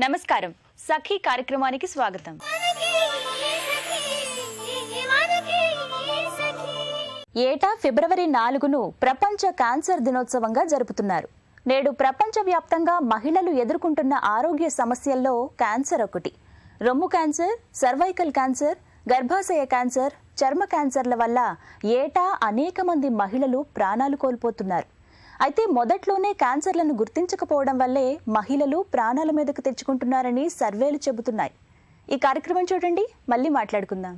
నమస్కారం సఖీ కార్యక్రమానికి స్వాగతం. ఏటా ఫిబ్రవరి 4ను ప్రపంచ క్యాన్సర్ దినోత్సవంగా జరుపుతున్నారు. నేడు ప్రపంచవ్యాప్తంగా మహిళలు ఎదుర్కొంటున్న ఆరోగ్య సమస్యల్లో క్యాన్సర్ ఒకటి. రొమ్ము క్యాన్సర్, సర్వైకల్ క్యాన్సర్, గర్భాశయ క్యాన్సర్, చర్మ క్యాన్సర్ల వల్ల ఏటా అనేక మంది మహిళలు ప్రాణాలు కోల్పోతున్నారు. అయితే మొదట్లోనే క్యాన్సర్లను గుర్తించకపోవడం వల్లే మహిళలు ప్రాణాల మీదకు తెచ్చుకుంటున్నారని సర్వేలు చెబుతున్నాయి. ఈ కార్యక్రమం చూడండి, మళ్ళీ మాట్లాడుకుందాం.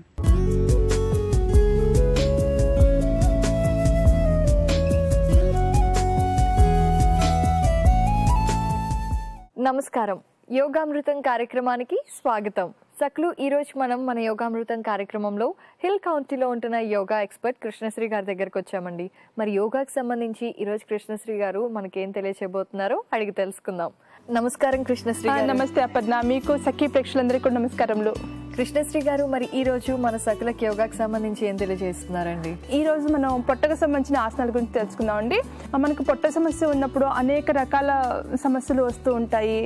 నమస్కారం. యోగామృతం కార్యక్రమానికి స్వాగతం. సక్లు ఈ రోజు మనం మన యోగామృతం కార్యక్రమంలో హిల్ కౌంటీలో ఉంటున్న యోగా ఎక్స్పర్ట్ కృష్ణశ్రీ గారి దగ్గరకు వచ్చామండి. మరి యోగాకి సంబంధించి ఈ రోజు కృష్ణశ్రీ గారు మనకేం తెలియచేయబోతున్నారో అడిగి తెలుసుకుందాం. నమస్కారం కృష్ణశ్రీ గారు. నమస్తే అపర్ణ, మీకు సఖీ ప్రేక్షకులందరికీ కూడా నమస్కారములు. కృష్ణశ్రీ గారు, మరి ఈ రోజు మన సకులకి యోగాకి సంబంధించి ఏం తెలియజేస్తున్నారండి? ఈ రోజు మనం పొట్టకు సంబంధించిన ఆసనాల గురించి తెలుసుకుందామండి. మనకు పొట్ట సమస్య ఉన్నప్పుడు అనేక రకాల సమస్యలు వస్తూ ఉంటాయి.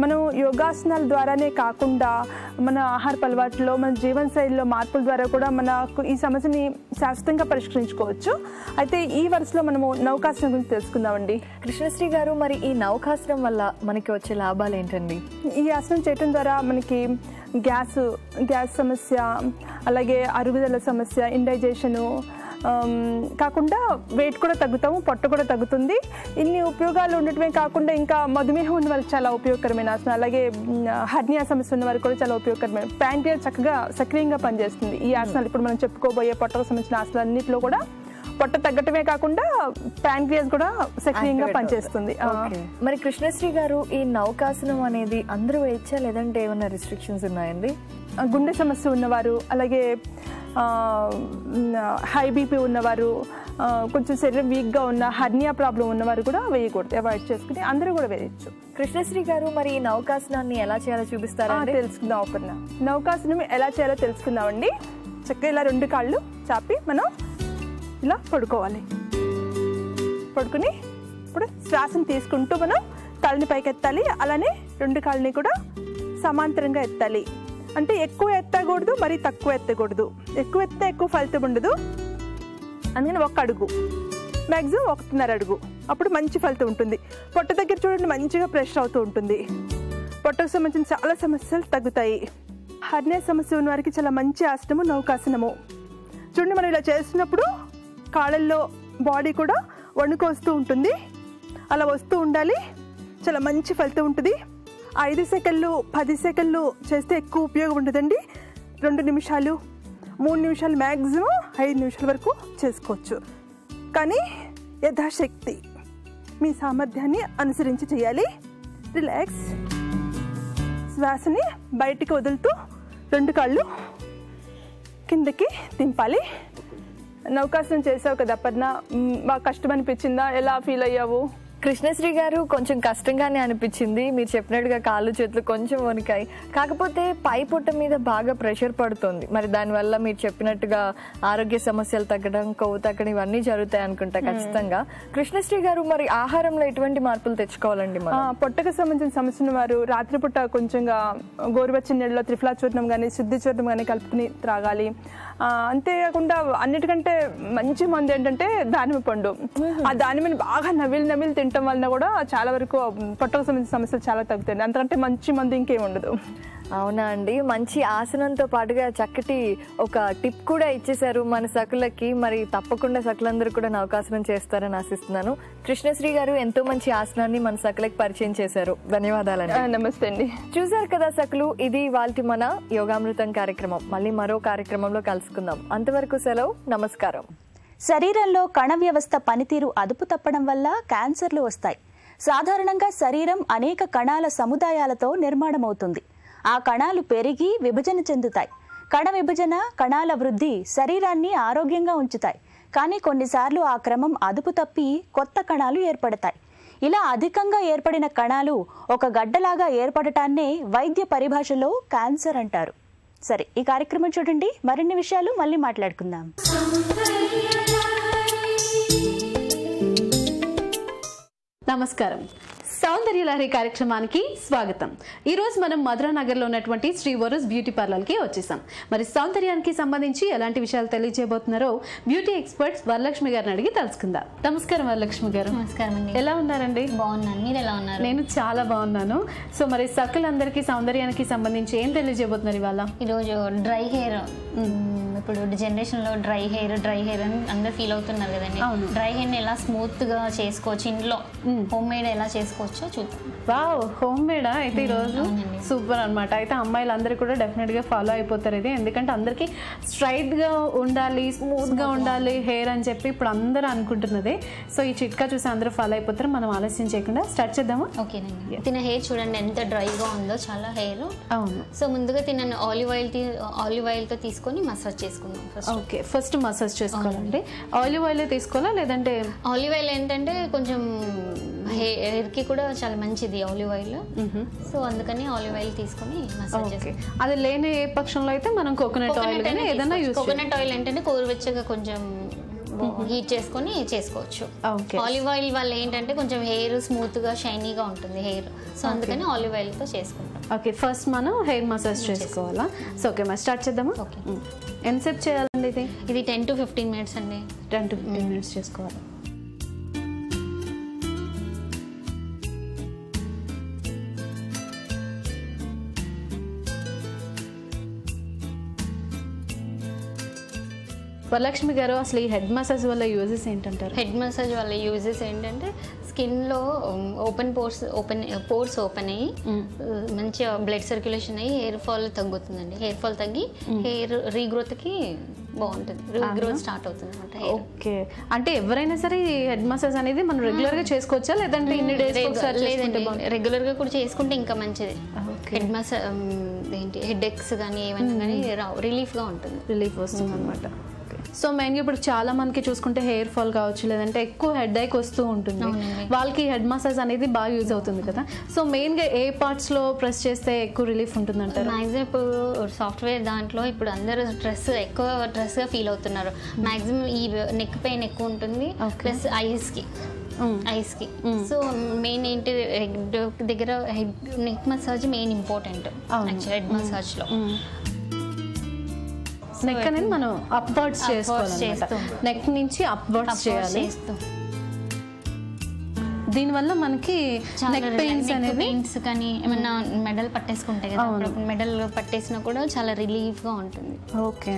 మనం యోగాసనాల ద్వారానే కాకుండా మన ఆహార అలవాట్లో, మన జీవన శైలిలో మార్పుల ద్వారా కూడా మనకు ఈ సమస్యని శాశ్వతంగా పరిష్కరించుకోవచ్చు. అయితే ఈ వరుసలో మనము నౌకాసనం గురించి తెలుసుకుందామండి. కృష్ణశ్రీ గారు, మరి ఈ నౌకాసనం వల్ల మనకి వచ్చే లాభాలు ఏంటండి? ఈ ఆసనం చేయటం ద్వారా మనకి గ్యాస్ సమస్య, అలాగే అరుగుదల సమస్య, ఇండైజెషను కాకుండా వెయిట్ కూడా తగ్గుతాము, పొట్ట కూడా తగ్గుతుంది. ఇన్ని ఉపయోగాలు ఉండటమే కాకుండా ఇంకా మధుమేహం ఉన్న వారికి చాలా ఉపయోగకరమైన ఆసనం, అలాగే హర్నియా సమస్య ఉన్న వారికి కూడా చాలా ఉపయోగకరమైన. ప్యాంక్రియాస్ చక్కగా సక్రియంగా పనిచేస్తుంది ఈ ఆసనాలు. ఇప్పుడు మనం చెప్పుకోబోయే పొట్టకు సంబంధించిన ఆసనాలన్నింటిలో కూడా పొట్ట తగ్గటమే కాకుండా ప్యాంక్రియాస్ కూడా సక్రియంగా పనిచేస్తుంది. మరి కృష్ణశ్రీ గారు, ఈ నౌకాసనం అనేది అందరూ వేయచ్చా, లేదంటే ఏమైనా రిస్ట్రిక్షన్స్ ఉన్నాయండి? గుండె సమస్య ఉన్నవారు, అలాగే హై బీపీ ఉన్నవారు, కొంచెం శరీరం వీక్గా ఉన్న, హర్నియా ప్రాబ్లం ఉన్నవారు కూడా వేయకూడదు, అవాయిడ్ చేసుకుని అందరూ కూడా వేయచ్చు. కృష్ణశ్రీ గారు, మరి ఈ నౌకాసనాన్ని ఎలా చేయాలో చూపిస్తారా? తెలుసుకుందాం అపర్ణ. నౌకాసనం ఎలా చేయాలో తెలుసుకుందామండి. చక్కగా ఇలా రెండు కాళ్ళు చాపి మనం ఇలా పడుకోవాలి. పడుకుని ఇప్పుడు శ్వాసను తీసుకుంటూ మనం కాళ్ళని పైకి ఎత్తాలి. అలానే రెండు కాళ్ళని కూడా సమాంతరంగా ఎత్తాలి. అంటే ఎక్కువ ఎత్తకూడదు, మరీ తక్కువ ఎత్తకూడదు. ఎక్కువ ఎత్తే ఎక్కువ ఫలితం ఉండదు. అందుకని 1 అడుగు, మ్యాక్సిమం 1.5 అడుగు, అప్పుడు మంచి ఫలితం ఉంటుంది. పొట్ట దగ్గర చూడండి, మంచిగా ప్రెషర్ అవుతూ ఉంటుంది. పొట్టకు సంబంధించిన చాలా సమస్యలు తగ్గుతాయి. హర్నియా సమస్య ఉన్న వారికి చాలా మంచి ఆసనము నౌకాసనము. చూడండి, మనం ఇలా చేస్తున్నప్పుడు కాళ్ళల్లో బాడీ కూడా వణుకు వస్తూ ఉంటుంది. అలా వస్తూ ఉండాలి. చాలా మంచి ఫలితం ఉంటుంది. 5 సెకండ్లు 10 సెకండ్లు చేస్తే ఎక్కువ ఉపయోగం ఉంటుందండి. 2 నిమిషాలు 3 నిమిషాలు, మ్యాక్సిమం 5 నిమిషాల వరకు చేసుకోవచ్చు. కానీ యథాశక్తి మీ సామర్థ్యాన్ని అనుసరించి చేయాలి. రిలాక్స్. శ్వాసని బయటికి వదులుతూ 2 కాళ్ళు కిందకి దింపాలి. నౌకాసనం చేసావు కదా అపర్ణ, బాగా కష్టం అనిపించిందా? ఎలా ఫీల్ అయ్యావు? కృష్ణశ్రీ గారు, కొంచెం కష్టంగానే అనిపించింది. మీరు చెప్పినట్టుగా కాళ్ళు చేతులు కొంచెం వణికాయి. కాకపోతే పై పొట్ట మీద బాగా ప్రెషర్ పడుతుంది. మరి దానివల్ల మీరు చెప్పినట్టుగా ఆరోగ్య సమస్యలు తగ్గడం, కొవ్వు తగ్గడం ఇవన్నీ జరుగుతాయి అనుకుంటా ఖచ్చితంగా. కృష్ణశ్రీ గారు, మరి ఆహారంలో ఎటువంటి మార్పులు తెచ్చుకోవాలండి? పొట్టకు సంబంధించిన సమస్యను వారు రాత్రిపూట కొంచెంగా గోరువెచ్చని నీళ్ళలో త్రిఫలా చూర్ణం కానీ, శుద్ధి చూర్ణం కానీ కలుపుకుని త్రాగాలి. అంతేకాకుండా అన్నిటికంటే మంచి మందు ఏంటంటే దానిమ్మ పండు. ఆ దానిమ్మని బాగా నమిలి తినటం వలన కూడా చాలా వరకు పొట్టకు సంబంధించిన సమస్యలు చాలా తగ్గుతాయి. అంతకంటే మంచి మందు ఇంకేం ఉండదు. అవునా అండి, మంచి ఆసనంతో పాటుగా చక్కటి ఒక టిప్ కూడా ఇచ్చేశారు మన సకులకి. మరి తప్పకుండా సకులందరూ కూడా నౌకాసనం చేస్తారని ఆశిస్తున్నాను. కృష్ణశ్రీ గారు ఎంతో మంచి ఆసనాన్ని మన సకులకి పరిచయం చేశారు. ధన్యవాదాలండి. నమస్తే అండి. చూసారు కదా సకులు, ఇది ఇవాల్టి మన యోగామృతం కార్యక్రమం. మళ్ళీ మరో కార్యక్రమంలో కలుసుకుందాం. అంతవరకు సెలవు, నమస్కారం. శరీరంలో కణ వ్యవస్థ పనితీరు అదుపు తప్పడం వల్ల క్యాన్సర్లు వస్తాయి. సాధారణంగా శరీరం అనేక కణాల సముదాయాలతో నిర్మాణమవుతుంది. ఆ కణాలు పెరిగి విభజన చెందుతాయి. కణ విభజన, కణాల వృద్ధి శరీరాన్ని ఆరోగ్యంగా ఉంచుతాయి. కానీ కొన్నిసార్లు ఆ క్రమం అదుపు తప్పి కొత్త కణాలు ఏర్పడతాయి. ఇలా అధికంగా ఏర్పడిన కణాలు ఒక గడ్డలాగా ఏర్పడటాన్నే వైద్య పరిభాషలో క్యాన్సర్ అంటారు. సరే, ఈ కార్యక్రమం చూడండి. మరిన్ని విషయాలు మళ్ళీ మాట్లాడుకుందాం. నమస్కారం. సౌందర్యలహరి కార్యక్రమానికి స్వాగతం. ఈ రోజు మనం మధురా నగర్ లో ఉన్నటువంటి శ్రీ వరుస్ బ్యూటీ పార్లర్ కి వచ్చేసాం. మరి సౌందర్యానికి సంబంధించి ఎలాంటి విషయాలు తెలియజేయబోతున్నారో బ్యూటీ ఎక్స్పర్ట్స్ వరలక్ష్మి గారిని అడిగి తెలుసుకుందాం. నమస్కారం వరలక్ష్మి గారు. నమస్కారం అండి. ఎలా ఉన్నారండి? బాగున్నాను, మీరు ఎలా ఉన్నారు? నేను చాలా బాగున్నాను. సో మరి సకలందరికీ సౌందర్యానికి సంబంధించి ఏం తెలియజేయబోతున్నారు ఇవాళ? ఈరోజు డ్రై హెయిర్, ఇప్పుడు జనరేషన్ లో డ్రై హెయిర్ అని అందరు ఫీల్ అవుతున్నారు కదండి. డ్రై హెయిర్ ని ఎలా స్మూత్ గా చేసుకోవచ్చు, ఇంట్లో హోమ్ మేడ్ ఎలా చేసుకోవచ్చో చూద్దాం. వావ్, హోమ్ మేడా? అయితే ఈరోజు సూపర్ అనమాట. అయితే అమ్మాయిలు అందరూ కూడా డెఫినెట్ గా ఫాలో అయిపోతారు ఇది. ఎందుకంటే అందరికి స్ట్రైట్ గా ఉండాలి, స్మూత్ గా ఉండాలి హెయిర్ అని చెప్పి ఇప్పుడు అందరూ అనుకుంటున్నదే. సో ఈ చిట్కా చూసి అందరూ ఫాలో అయిపోతారు. మనం ఆలస్యం చేయకుండా స్టార్ట్ చేద్దామా? ఓకేనండి. తిన హెయిర్ చూడండి ఎంత డ్రైగా ఉందో, చాలా హెయిర్. అవును. సో ముందుగా తినను ఆలివ్ ఆయిల్ తో తీసుకొని మసాజ్ చేసుకుందాం. ఓకే, ఫస్ట్ మసాజ్ చేసుకోవాలండి. ఆలివ్ ఆయిల్ తీసుకోవాలా లేదంటే? ఆలివ్ ఆయిల్ ఏంటంటే కొంచెం హెయిర్ కి కూడా చాలా మంచిది ఆలివ్ ఆయిల్. సో అందుకని ఆలివ్ ఆయిల్ తీసుకొని మసాజ్ చేసుకోవాలి. అది లేని ఏ పక్షంలో అయితే మనం కోకోనట్ ఆయిల్ ఏదైనా యూస్. కోకోనట్ ఆయిల్ ఏంటంటే గోరువెచ్చగా కొంచెం హీట్ చేసుకొని చేసుకోవచ్చు. ఆలివ్ ఆయిల్ వల్ల ఏంటంటే కొంచెం హెయిర్ స్మూత్ గా షైనీగా ఉంటుంది హెయిర్. సో అందుకని ఆలివ్ ఆయిల్ తో చేసుకుంటాం. ఓకే, ఫస్ట్ మనం హెయిర్ మసాజ్ చేసుకోవాలా? సో ఓకే, మరి స్టార్ట్ చేద్దామా? ఓకే. ఎంతసేపు చేయాలండి ఇది 10 to 15 minutes అండి. 10 to 15 minutes చేసుకోవాలి. వరలక్ష్మి గారు, అసలు ఈ హెడ్ మసాజ్ వల్ల యూజెస్ ఏంటంటారు? హెడ్ మసాజ్ వల్ల యూజెస్ ఏంటంటే స్కిన్లో పోర్స్ ఓపెన్ అయ్యి మంచిగా బ్లడ్ సర్క్యులేషన్ అయ్యి హెయిర్ ఫాల్ తగ్గుతుందండి. హెయిర్ ఫాల్ తగ్గి హెయిర్ రీగ్రోత్కి బాగుంటుంది, రీగ్రోత్ స్టార్ట్ అవుతుంది అనమాట. ఓకే, అంటే ఎవరైనా సరే ఈ హెడ్ మసాజ్ అనేది మనం రెగ్యులర్ గా చేసుకోవచ్చా లేదంటే ఇన్ని డేస్ లేదండి, రెగ్యులర్ గా కూడా చేసుకుంటే ఇంకా మంచిది. హెడ్ మసాజ్ ఏంటి హెడ్ ఎక్స్ కానీ ఏమైనా కానీ రిలీఫ్ గా ఉంటుంది, రిలీఫ్ వస్తుంది అనమాట. సో మెయిన్గా ఇప్పుడు చాలా మందికి చూసుకుంటే హెయిర్ ఫాల్ కావచ్చు, లేదంటే ఎక్కువ హెడ్ ఏక్ వస్తూ ఉంటుంది, వాళ్ళకి హెడ్ మసాజ్ అనేది బాగా యూజ్ అవుతుంది కదా. సో మెయిన్గా ఏ పార్ట్స్ లో ప్రెస్ చేస్తే ఎక్కువ రిలీఫ్ ఉంటుంది అంటారు? మాక్సిమం ఇప్పుడు సాఫ్ట్వేర్ దాంట్లో ఇప్పుడు అందరూ ఎక్కువ స్ట్రెస్ గా ఫీల్ అవుతున్నారు. మాక్సిమం ఈ నెక్ పెయిన్ ఎక్కువ ఉంటుంది, ప్లస్ ఐస్ కి. సో మెయిన్ ఏంటి దగ్గర neck massage main important head massage లో. నెక్ అనేది మనం అప్వర్డ్స్ చేసుకోవాలి, నెక్ నుంచి అప్వర్డ్స్ చేయాలి. దీనివల్ల మనకి నెక్ పెయిన్స్ అనేది కానీ ఏమన్నా మెడల్ పట్టేసుకుంటాయి కదా, మెడల్ పట్టేసినా కూడా చాలా రిలీఫ్ గా ఉంటుంది. ఓకే.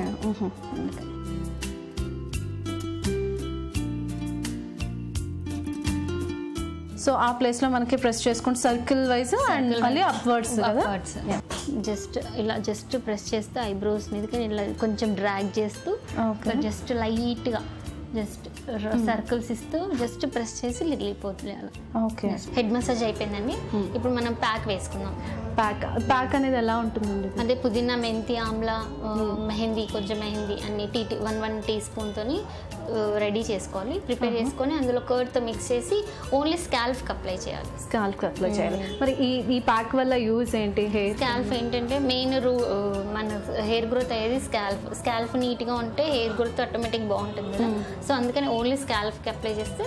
సో ఆ ప్లేస్ లో మనకి ప్రెస్ చేసుకుంటే సర్కిల్ వైజ్ అండ్ మళ్ళీ అప్వర్డ్స్ కదా. జస్ట్ ప్రెస్ చేస్తూ ఐబ్రోస్ మీదకి ఇలా కొంచెం డ్రాగ్ చేస్తూ జస్ట్ లైట్ గా జస్ట్ సర్కిల్స్ ఇస్తూ జస్ట్ ప్రెస్ చేసి వెళ్ళిపోతుంది అలా. ఓకే, హెడ్ మసాజ్ అయిపోయిందండి. ఇప్పుడు మనం ప్యాక్ వేసుకుందాం. ప్యాక్ అనేది ఎలా ఉంటుందండి? అదే పుదీనా, మెంతి, ఆమ్లా, మెహందీ, కొంచెం మెహందీ అన్ని 1 teaspoon తోని రెడీ చేసుకోవాలి. ప్రిపేర్ చేసుకొని అందులో కర్డ్తో మిక్స్ చేసి ఓన్లీ స్కాల్ఫ్కి అప్లై చేయాలి. స్కాల్ఫ్కి అప్లై చేయాలి. మరి ఈ ప్యాక్ వల్ల యూజ్ ఏంటి? స్కాల్ఫ్ ఏంటంటే మెయిన్ మన హెయిర్ గ్రోత్ అయ్యేది స్కాల్ఫ్ నీట్గా ఉంటే హెయిర్ గ్రోత్ ఆటోమేటిక్ బాగుంటుంది కదా. సో అందుకని ఓన్లీ స్కాల్ఫ్కి అప్లై చేస్తే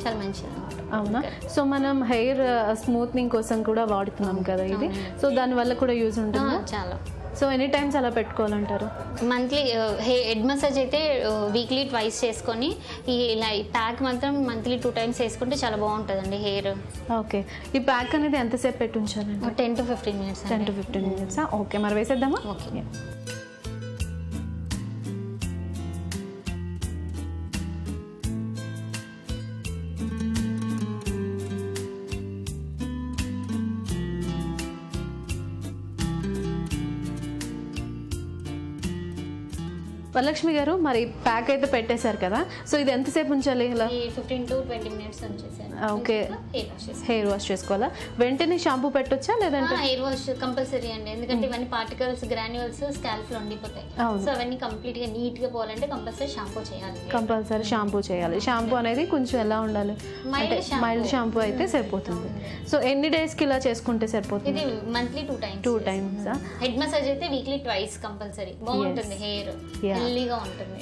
చాలా మంచిది అనమాట. అవునా? సో మనం హెయిర్ స్మూత్నింగ్ కోసం కూడా వాడుతున్నాం కదా ఇది. సో దానివల్ల కూడా యూజ్ ఉంటుంది చాలా. సో ఎనీ టైమ్స్ అలా పెట్టుకోవాలంటారు? మంత్లీ హెడ్ మసాజ్ అయితే వీక్లీ 2 చేసుకొని ఇలా ప్యాక్ మాత్రం మంత్లీ 2 times వేసుకుంటే చాలా బాగుంటుందండి హెయిర్. ఓకే, ఈ ప్యాక్ అనేది ఎంతసేపు పెట్టి ఉంచాలండి? 10 to 15 minutes. 10 to 15 minutes. Okay, మరి వేసేద్దామా? ఓకే. వరలక్ష్మి గారు, మరి ప్యాక్ అయితే పెట్టేశారు కదా, సో ఇది ఎంతసేపు ఉంచాలి? ఇలా 15 to 20 minutes ఉంచేసాను. ఓకే, హెయిర్ వాష్ చేసుకోవాలా? వెంటనే షాంపూ పెట్టొచ్చా లేదంటే? హెయిర్ వాష్ కంపల్సరీ అండి, ఎందుకంటే ఇవన్నీ పార్టికల్స్ గ్రాన్యూల్స్ స్కాల్ఫ్ లో ఉండిపోతాయి. సో అవన్నీ కంప్లీట్ గా నీట్ గా పోవాలంటే కంపల్సరీ షాంపూ చేయాలి. కంపల్సరీ షాంపూ చేయాలి. షాంపూ అనేది కొంచెం ఎలా ఉండాలి? మైల్డ్ షాంపూ అయితే సరిపోతుంది. సో ఎన్ని డేస్ కి ఇలా చేసుకుంటే సరిపోతుంది? ఇది monthly 2 times. Times. Head massage అయితే వీక్లీ 2 కంపల్సరీ. బాగుంటుంది హెయిర్, హెల్దీగా ఉంటుంది.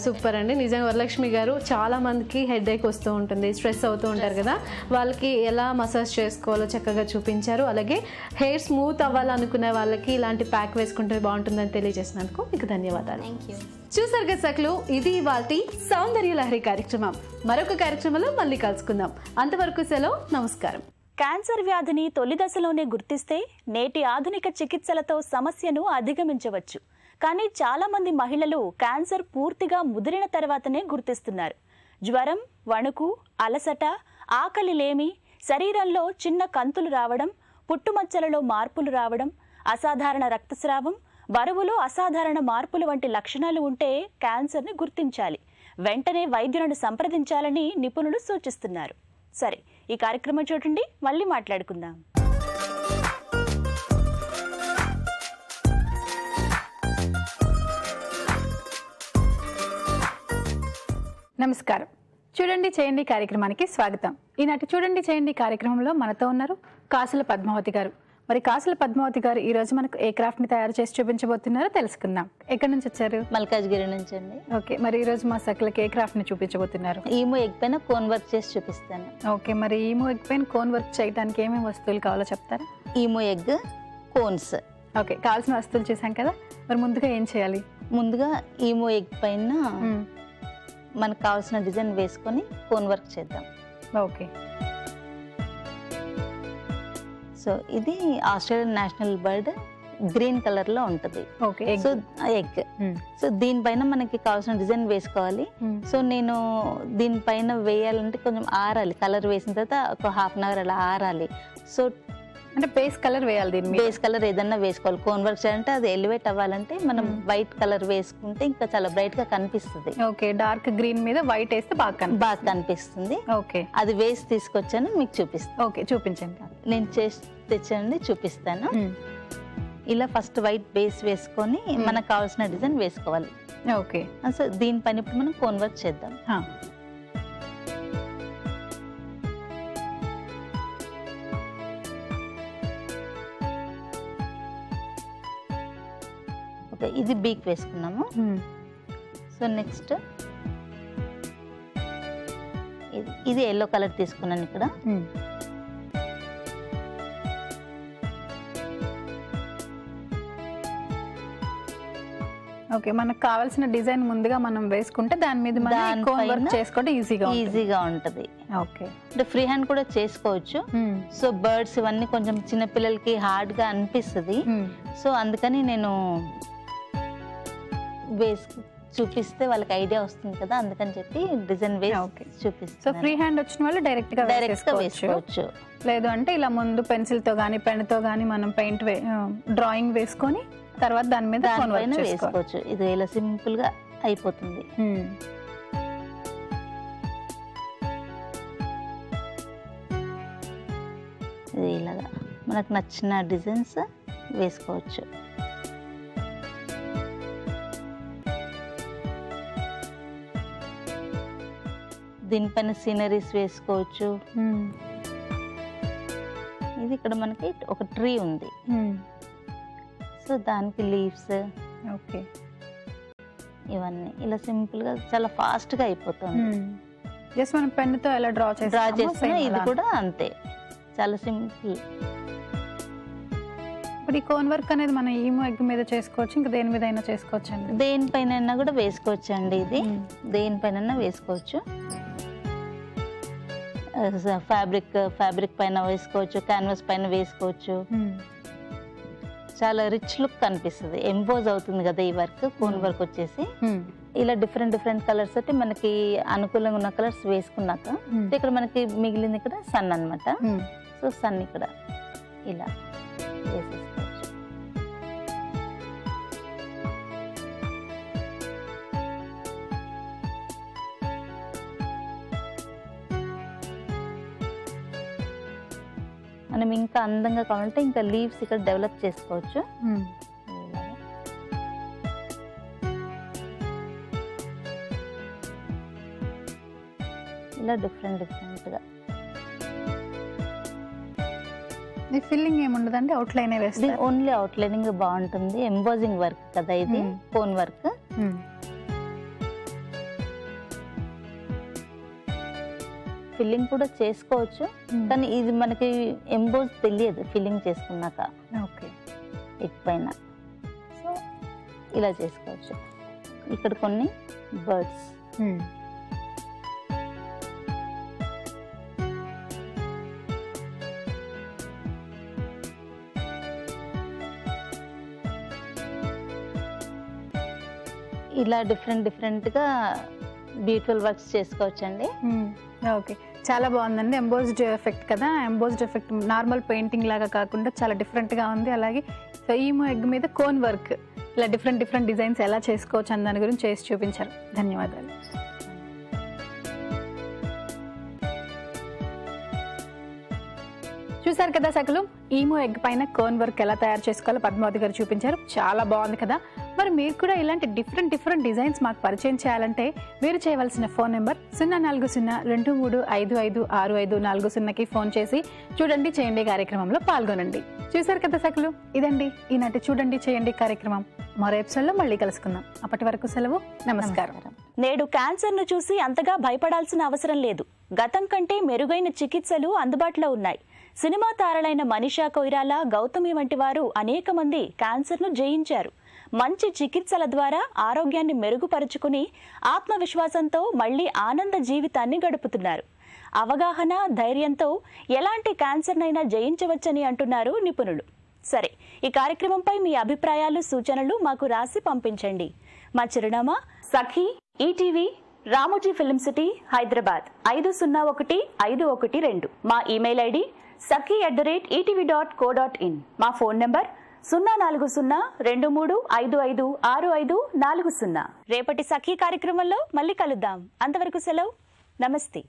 సూపర్ అండి. నిజంగా వరలక్ష్మి గారు, చాలా మందికి హెడ్ ఏక్ వస్తూ ఉంటుంది, స్ట్రెస్ అవుతూ ఉంటారు కదా, వాళ్ళకి ఎలా మసాజ్ చేసుకోవాలో చక్కగా చూపించారు. అలాగే హెయిర్ స్మూత్ అవ్వాలనుకునే వాళ్ళకి ఇలాంటి ప్యాక్ వేసుకుంటే బాగుంటుందని తెలియజేసినందుకు మీకు ధన్యవాదాలు. Thank you. చూసారు కదా సకులు, ఇది ఇవాల్టి సౌందర్య లహరి కార్యక్రమం. మరొక కార్యక్రమంలో మళ్ళీ కలుసుకుందాం. అంతవరకు సెలవు, నమస్కారం. క్యాన్సర్ వ్యాధిని తొలి దశలోనే గుర్తిస్తే నేటి ఆధునిక చికిత్సలతో సమస్యను అధిగమించవచ్చు. కానీ చాలా మంది మహిళలు క్యాన్సర్ పూర్తిగా ముదిరిన తర్వాతనే గుర్తిస్తున్నారు. జ్వరం, వణుకు, అలసట, ఆకలి లేమి, శరీరంలో చిన్న కంతులు రావడం, పుట్టుమచ్చలలో మార్పులు రావడం, అసాధారణ రక్తస్రావం, బరువులో అసాధారణ మార్పులు వంటి లక్షణాలు ఉంటే క్యాన్సర్ని గుర్తించాలి. వెంటనే వైద్యులను సంప్రదించాలని నిపుణులు సూచిస్తున్నారు. సరే, ఈ కార్యక్రమం చూడండి, మళ్ళీ మాట్లాడుకుందాం. నమస్కారం. చూడండి చేయండి కార్యక్రమానికి స్వాగతం. ఈనాటి చూడండి చేయండి కార్యక్రమంలో మనతో ఉన్నారు కాసుల పద్మావతి గారు. మరి కాసుల పద్మావతి గారు ఈ రోజు మనకు ఏ క్రాఫ్ట్ ని తయారు చేసి చూపించబోతున్నారో తెలుసుకుందాం. ఎక్కడి నుంచి వచ్చారు? మల్కాజ్గిరి నుంచి అండి. ఓకే, మరి ఈ రోజు మా సకలకి ఏ క్రాఫ్ట్ ని చూపించబోతున్నారు? ఈమో ఎగ్ పైన కోన్ వర్క్ చేసి చూపిస్తాను. ఓకే, మరి ఈమో ఎగ్ పైన కోన్ వర్క్ చేయడానికి ఏమేమి వస్తువులు కావాలో చెప్తారా? ఈమో ఎగ్, కోన్స్. ఓకే, కావాల్సిన వస్తువులు చూసాం కదా, మరి ముందుగా ఏం చేయాలి? ముందుగా ఈమో ఎగ్ పైన మనకు కావాల్సిన డిజైన్ వేసుకొని కోన్ వర్క్ చేద్దాం. ఓకే, సో ఇది Australian national bird, green colour లో ఉంటది. Okay, so egg. సో దీనిపైన మనకి కావాల్సిన డిజైన్ వేసుకోవాలి. సో నేను దీనిపైన వేయాలంటే కొంచెం ఆరాలి. కలర్ వేసిన తర్వాత ఒక హాఫ్ అన్ అవర్ అలా ఆరాలి. సో అంటే బేస్ కలర్ వేయాలి, దీని మీద బేస్ కలర్ ఏదన్నా వేసుకోవాలి. కోన్ వర్క్ చేయాలంటే అది ఎలివేట్ అవ్వాలంటే మనం వైట్ కలర్ వేసుకుంటే ఇంకా చాలా బ్రైట్ గా కనిపిస్తుంది. ఓకే, డార్క్ గ్రీన్ మీద వైట్ వేస్తే బాగా కనిపిస్తుంది. ఓకే, అది వేసి తీసుకొచ్చాను, మీకు చూపిస్తాను. ఓకే, చూపించండి. నేను చేసి తెచ్చండి, చూపిస్తాను. ఇలా ఫస్ట్ వైట్ బేస్ వేసుకొని మనకు కావాల్సిన డిజైన్ వేసుకోవాలి. ఓకే, సో దీనిపైన ఇప్పుడు మనం కోన్ వర్క్ చేద్దాం. ఓకే, ఇది బీక్ వేసుకున్నాము. సో నెక్స్ట్ ఇది ఎల్లో కలర్ తీసుకున్నాను ఇక్కడ. ఓకే, మనకు కావాల్సిన డిజైన్ ముందుగా మనం వేసుకుంటే దాని మీద మనం కోన్ వర్క్ చేసుకోవడం ఈజీగా ఉంటది. ఓకే, అంటే ఫ్రీ హ్యాండ్ కూడా చేసుకోవచ్చు. సో బర్డ్స్ ఇవన్నీ కొంచెం చిన్న పిల్లలకి హార్డ్ గా అనిపిస్తుంది. సో అందుకని నేను వేసి చూపిస్తే వాళ్ళకి ఐడియా వస్తుంది కదా, అందుకని చెప్పి డిజైన్ వేసి చూపిస్తాను. సో ఫ్రీ హ్యాండ్ వచ్చిన వాళ్ళు డైరెక్ట్ గా వేసుకోవచ్చు. లేదు అంటే ఇలా ముందు పెన్సిల్ తో గానీ పెన్ తో గానీ మనం పెయింట్ డ్రాయింగ్ వేసుకొని తర్వాత దాని మీద వేసుకోవచ్చు. ఇది ఇలా సింపుల్ గా అయిపోతుంది. ఇది ఇలాగా మనకు నచ్చిన డిజైన్స్ వేసుకోవచ్చు. దీనిపైన సీనరీస్ వేసుకోవచ్చు. ఇది ఇక్కడ మనకి ఒక ట్రీ ఉంది. సో దానికి లీవ్స్, ఓకే, ఇవన్నీ ఇలా సింపుల్ గా చాలా ఫాస్ట్ గా అయిపోతుంది. జస్ట్ మనం పెన్ తో ఎలా డ్రా చేస్తున్నా ఇది కూడా అంతే, చాలా సింపుల్. ఇప్పుడు ఈ కోన్ వర్క్ అనేది మనం ఈమో ఎగ్ మీద చేసుకోవచ్చు, ఇంకా దేని మీద అయినా చేసుకోవచ్చు అండి? దేనిపైన కూడా వేసుకోవచ్చు అండి. ఇది దేనిపైన వేసుకోవచ్చు. ఫ్యాబ్రిక్ పైన వేసుకోవచ్చు, క్యాన్వాస్ పైన వేసుకోవచ్చు. చాలా రిచ్ లుక్ కనిపిస్తుంది, ఎంపోజ్ అవుతుంది కదా ఈ వర్క్. కోన్ వర్క్ వచ్చేసి ఇలా డిఫరెంట్ కలర్స్ తోటి మనకి అనుకూలంగా ఉన్న కలర్స్ వేసుకున్నాక ఇక్కడ మనకి మిగిలింది ఇక్కడ సన్ అన్నమాట. సో సన్ ఇక్కడ ఇలా వేసేసుకోవచ్చు. మనం ఇంకా అందంగా కావాలంటే ఇంకా లీవ్స్ ఇక్కడ డెవలప్ చేసుకోవచ్చు. ఇలా డిఫరెంట్ గా. ఫిల్లింగ్ ఏముండదండి, అవుట్ లైన్ వేస్తే? ఓన్లీ అవుట్ లైనింగ్ బాగుంటుంది. ఎంబోజింగ్ వర్క్ కదా ఇది, కోన్ వర్క్. ఫిల్లింగ్ కూడా చేసుకోవచ్చు, కానీ ఇది మనకి ఎంబోజ్ తెలియదు ఫిల్లింగ్ చేసుకున్నాక. ఓకే, ఎగ్ పైన సో ఇలా చేసుకోవచ్చు. ఇక్కడ కొన్ని బర్డ్స్, ఇలా డిఫరెంట్గా బ్యూటిఫుల్ వర్క్స్ చేసుకోవచ్చండి. ఓకే, చాలా బాగుందండి. ఎంబోజ్డ్ ఎఫెక్ట్ కదా, ఎంబోజ్డ్ ఎఫెక్ట్ నార్మల్ పెయింటింగ్ లాగా కాకుండా చాలా డిఫరెంట్గా ఉంది. అలాగే సో ఈమో ఎగ్ మీద కోన్ వర్క్, ఇలా డిఫరెంట్ డిజైన్స్ ఎలా చేసుకోవచ్చు అన్న దాని గురించి చేసి చూపించారు. ధన్యవాదాలు. చూసారు కదా సకలు, ఈమో ఎగ్ పైన కోన్ వర్క్ ఎలా తయారు చేసుకోవాలో పద్మావతి గారు చూపించారు. చాలా బాగుంది కదా. మరి మీరు కూడా ఇలాంటి డిఫరెంట్ డిజైన్స్ మాకు పరిచయం చేయాలంటే మీరు చేయవలసిన ఫోన్ నెంబర్ 0402355654 ఫోన్ చేసి చూడండి చేయండి కార్యక్రమంలో పాల్గొనండి. చూసారు కదా సకలు, ఇదండి ఈనాటి చూడండి చేయండి కార్యక్రమం. మరో ఎపిసోడ్లో మళ్ళీ కలుసుకుందాం. అప్పటి వరకు సెలవు, నమస్కారం. నేడు క్యాన్సర్ను చూసి అంతగా భయపడాల్సిన అవసరం లేదు. గతం కంటే మెరుగైన చికిత్సలు అందుబాటులో ఉన్నాయి. సినిమా తారలైన మనీషా కొయిరాల, గౌతమి వంటి వారు అనేక మంది క్యాన్సర్ను జయించారు. మంచి చికిత్సల ద్వారా ఆరోగ్యాన్ని మెరుగుపరుచుకుని ఆత్మవిశ్వాసంతో మళ్లీ ఆనంద జీవితాన్ని గడుపుతున్నారు. అవగాహన, ధైర్యంతో ఎలాంటి క్యాన్సర్నైనా జయించవచ్చని అంటున్నారు నిపుణులు. సరే, ఈ కార్యక్రమంపై మీ అభిప్రాయాలు, సూచనలు మాకు రాసి పంపించండి. మా చిరునామా Sakhi, ETV, Ramoji Film City, Hyderabad 501512. మా ఇమెయిల్ ఐడి sakhi@etv.co.in. మా ఫోన్ నంబర్ 0402355640. రేపటి సఖీ కార్యక్రమంలో మళ్ళీ కలుద్దాం. అంతవరకు సెలవు, నమస్తే.